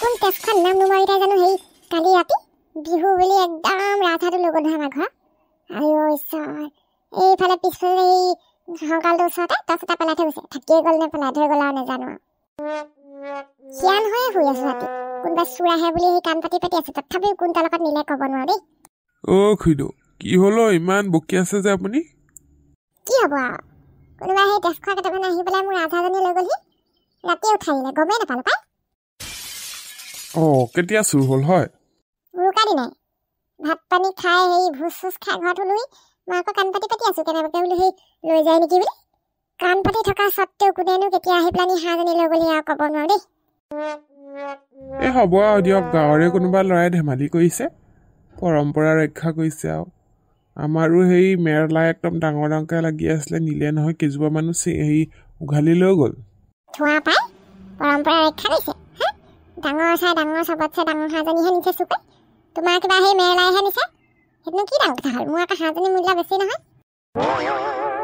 কোন তেজখন নাম নুমাৰিটা জানো হেই কালি ৰাতি বিহু বুলি একদম ৰাধাটো লগত ধৰা ঘৰ আইও ঈশ্বৰ এইফালে পিছফালে এই হাঁকালটোৰ ওচৰতে তছটা পেলাই থৈ গৈছে থাকিয়ে গ'ল নে পেলাই থৈ গ'ল আৰু নাজানো সিয়ান হৈয়ে শুই আছো ৰাতি কোনোবা চোৰ আহে বুলি সেই কাণ পাতি পাতি আছে তথাপিও কোন তালকত নিলে ক'ব নোৱাৰো দেই খুইদো কি হলো ইমান বকি আছে যে আপুনি কি হ'ব আৰু কোনোবা সেই তেজখোৱা কেইটামান আহি পেলাই মোৰ ৰাধাজনী লৈ গ'লহি ৰাতি উঠাই নিলে গমেই নাপালো পাই কেতিয়া চুৰ হ'ল হয় উৰুকা দিনাই ভাত পানী খাই সেই ভোজ চোজ খাই ঘৰত লৈ মই আকৌ কাণ পাতি পাতি আছো কেনেবাকে বোলো সেই লৈ যায় নেকি বুলি কাণ পাতি থকা সত্ত্বেও কোনেনো কেতিয়া আহি পেলাই হাঁহজনী লৈ গ'লি আৰু ক'ব নোৱাৰো দেই হ'ব আৰু দিয়ক গাঁৱৰে কোনোবা ল'ৰাই ধেমালি কৰিছে পৰম্পৰা ৰক্ষা কৰিছে আৰু আমাৰো সেই মেৰলা একদম ডাঙৰ ডাঙৰকৈ লাগি আছিলে নিলে নহয় কেইজোপা মানুহ হেৰি উঘালি লৈ গ'ল ধোঁৱা পাই পৰম্পৰা ৰক্ষা কৰিছে ডাঙৰ চাই ডাঙৰ চবতছে ডাঙৰ হাঁহজনীহে নিছে চুকৈ তোমাৰ কিবা সেই মেৰলাইহে নিছে সেইটোনো কি ডাঙৰ কথা হ'ল মোৰ আকৌ হাঁহজনী মূল্য বেছি নহয়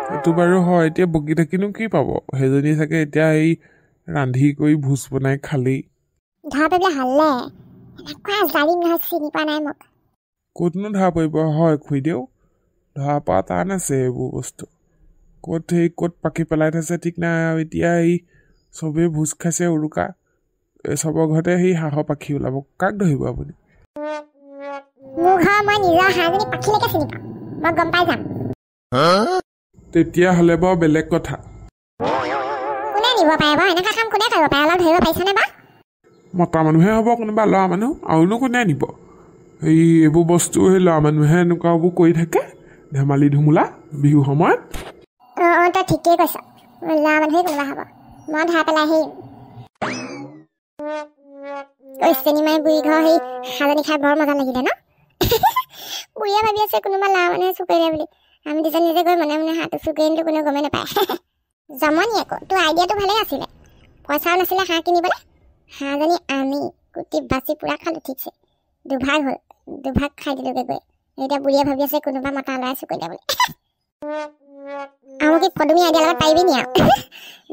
সেইটো বাৰু হয় এতিয়া বগি থাকিনো কি পাব সেইজনী চাগে এতিয়া এই ৰান্ধি কৰি ভোজ বনাই খালেই ধৰা পেলাই হালে এনেকুৱা জালিম নহয় চিনি পোৱা নাই মোক ক'তনো ধৰা পৰিব হয় খুইদেউ ধৰা পোৱা টান আছে এইবোৰ বস্তু ক'ত পাখি পেলাই থৈছে ঠিক নাই আৰু এতিয়া এই চবেই ভোজ খাইছে উৰুকা চবৰ ঘৰতে সেই হাঁহৰ পাখি ওলাব কাক ধৰিব আপুনি মোৰ ঘৰ মই নিজৰ হাঁহজনী পাখিলৈকে চিনি পাওঁ মই গম পাই যাম তেতিয়াহ'লে বাৰু বেলেগ কথা কোনে নিব পাৰিব এনেকুৱা কাম কোনে কৰিব পাৰে অলপ ধৰিব পাৰিছনে বা মতা মানুহে হ'ব কোনোবা ল'ৰা মানুহ আৰুনো কোনে নিব এই এইবোৰ বস্তু সেই ল'ৰা মানুহে এনেকুৱাবোৰ কৰি থাকে ধেমালি ধুমুলা বিহু সময়ত তই ঠিকেই কৈছ ল'ৰা মানুহে কোনোবা হ'ব মই ধৰা পেলাই সেই চিনেমাই বুঢ়ী ঘৰ সেই হাঁহজনী খাই বৰ মজা লাগিলে ন বুঢ়ীয়ে ভাবি আছে কোনোবা ল'ৰা মানুহে চুৰ কৰিলে বুলি আমি দুজন নিজে গৈ মনে মনে হাঁহটো চুৰ কৰিলো কোনেও গমেই নাপায় জমনি আকৌ তোৰ আইডিয়াটো ভালেই আছিলে পইচাও নাছিলে হাঁহ কিনিবলৈ হাঁহজনী আমি কুটি বাচি পুৰা খালোঁ ঠিকছে দুভাগ হ'ল দুভাগ খাই দিলোগৈ গৈ এতিয়া বুঢ়ীয়ে ভাবি আছে কোনোবা মতা ল'ৰাই চুৰ কৰিলে বুলি আৰু কি পদুমী আইডিয়াৰ লগত পাৰিবি নি আৰু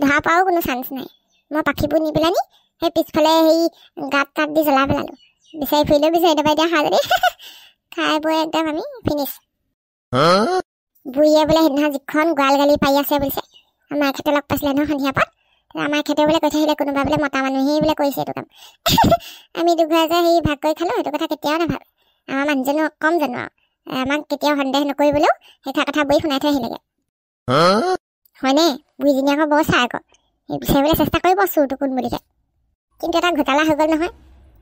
ধৰা পৰাও কোনো চান্স নাই মই পাখিবোৰ নি পেলাই নি সেই পিছফালে সেই গাঁত কাট দি জ্বলাই পেলালোঁ বিচাৰি ফুৰিলেও বিচাৰি নাপাই এতিয়া হাঁহজনী খাই বৈ একদম আমি ফিনিছ বুঢ়ীয়ে বোলে সেইদিনা যিখন গোৱাল গালি পাৰি আছে বুলিছে আমাৰ এখেতে লগ পাইছিলে নহয় সন্ধিয়া পাত আমাৰ এখেতে বোলে কৈ থাকিলে কোনোবা বোলে মতা মানুহেই বোলে কৰিছে এইটো কাম আমি দুঘৰে যে সেই ভাগ কৰি খালোঁ সেইটো কথা কেতিয়াও নাভাবে আমাৰ মানুহজনো কম জানো আৰু আমাক কেতিয়াও সন্দেহ নকৰিবলৈও সেইষাৰ কথা বহি শুনাই থৈ আহিলেগৈ হয়নে বুঢ়ীজনী আকৌ বৰ চাই আকৌ সেই বিচাৰিবলৈ চেষ্টা কৰিব চোৰটো কোন বুলিকে কিন্তু এটা ঘোটালা হৈ গ'ল নহয়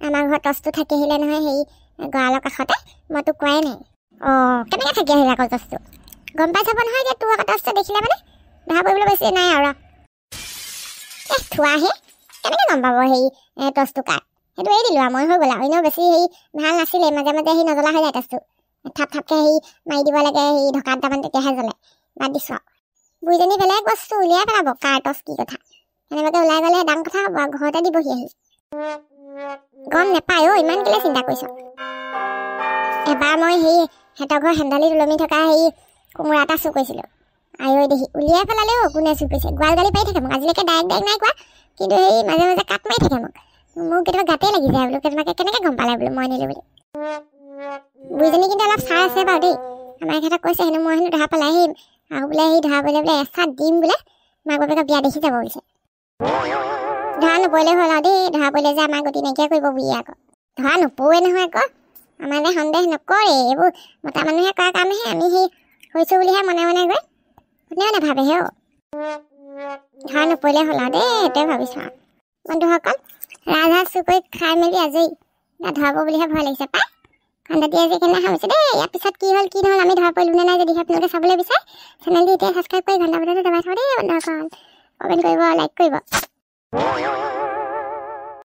আমাৰ ঘৰত টচটো থাকি আহিলে নহয় সেই গঁৰালৰ কাষতে মই তোক কোৱাই নাই কেনেকৈ থাকি আহিলে আকৌ টচটো গম পাই চাব নহয় যে তোৰ আকৌ টচটো দেখিলে মানে ধৰা পৰিবলৈ বেছি নাই আৰু থোৱাহে কেনেকৈ গম পাব সেই টচটো কাৰ সেইটো এৰি দিলোঁ আৰু মই হৈ গ'ল আৰু এনেও বেছি সেই ভাল নাছিলে মাজে মাজে সেই নজ্বলা হৈ যায় টচটো থাপ থাপকৈ সেই মাৰি দিব লাগে সেই ঢকা দুটামান তেতিয়াহে জ্বলে বাদ দিছোঁ আৰু বুঢ়ীজনী বেলেগ বস্তু উলিয়াই পেলাব কাৰ টচ কি কথা সেনেকুৱাকৈ ওলাই গ'লে ডাঙৰ কথা হ'ব আৰু ঘৰতে দিবহি আহি গম নেপায় ইমান কেলৈ চিন্তা কৰিছ এবাৰ মই সেই সিহঁতৰ ঘৰ হেন্দালিত ওলমি থকা সেই কোমোৰা এটা চুৰ কৰিছিলোঁ আই দেখি উলিয়াই পেলালেও কোনে চুৰ কৰিছে গোৱাল গালি পাৰি থাকে মোক আজিলৈকে ডাইৰেক্ট নাই কোৱা কিন্তু সেই মাজে মাজে কাট মাৰি থাকে মোক কেতিয়াবা গাতেই লাগি যায় বোলো কেনেকৈ গম পালে বোলো মই নিলোঁ বুলি বুঢ়ীজনী কিন্তু অলপ চাই আছে বাৰু দেই আমাৰ এখেতক কৈছে হেনো মই হেনো ধৰা পেলাই আহিম আৰু বোলে সেই ধৰা পৰিলে বোলে এচাত দিম বোলে মাক বাপেকক বিয়া দেখি যাব বুলিছে ধৰা নপৰিলে হ'ল আৰু দেই ধৰা পৰিলে যে আমাৰ গতি নাইকিয়া কৰিব বুঢ়ীয়ে আকৌ ধৰা নপৰে নহয় আকৌ আমালৈ সন্দেহ নকৰে এইবোৰ মতা মানুহে কৰা কামহে আমি সেই হৈছোঁ বুলিহে মনে মনে গৈ কোনেও নাভাবেহে ধৰা নপৰিলে হ'ল আৰু দেই সেইটোৱে ভাবিছোঁ আৰু বন্ধুসকল ৰাজহাঁহ চুৰ কৰি খাই মেলি আজৰি ধৰাব বুলিহে ভয় লাগিছে পাই খণ্ডাতি আজি কেনে খাইছে দেই ইয়াৰ পিছত কি হ'ল কি নহ'ল আমি ধৰা পৰিলোঁ নে নাই যদি আপোনালোকে চাবলৈ বিচাৰে চেনেলটো এতিয়া ছাবস্ক্ৰাইব কৰি ঘণ্টা বজাটো দবাই থ'ব দেই বন্ধুসকল কমেণ্ট কৰিব লাইক কৰিব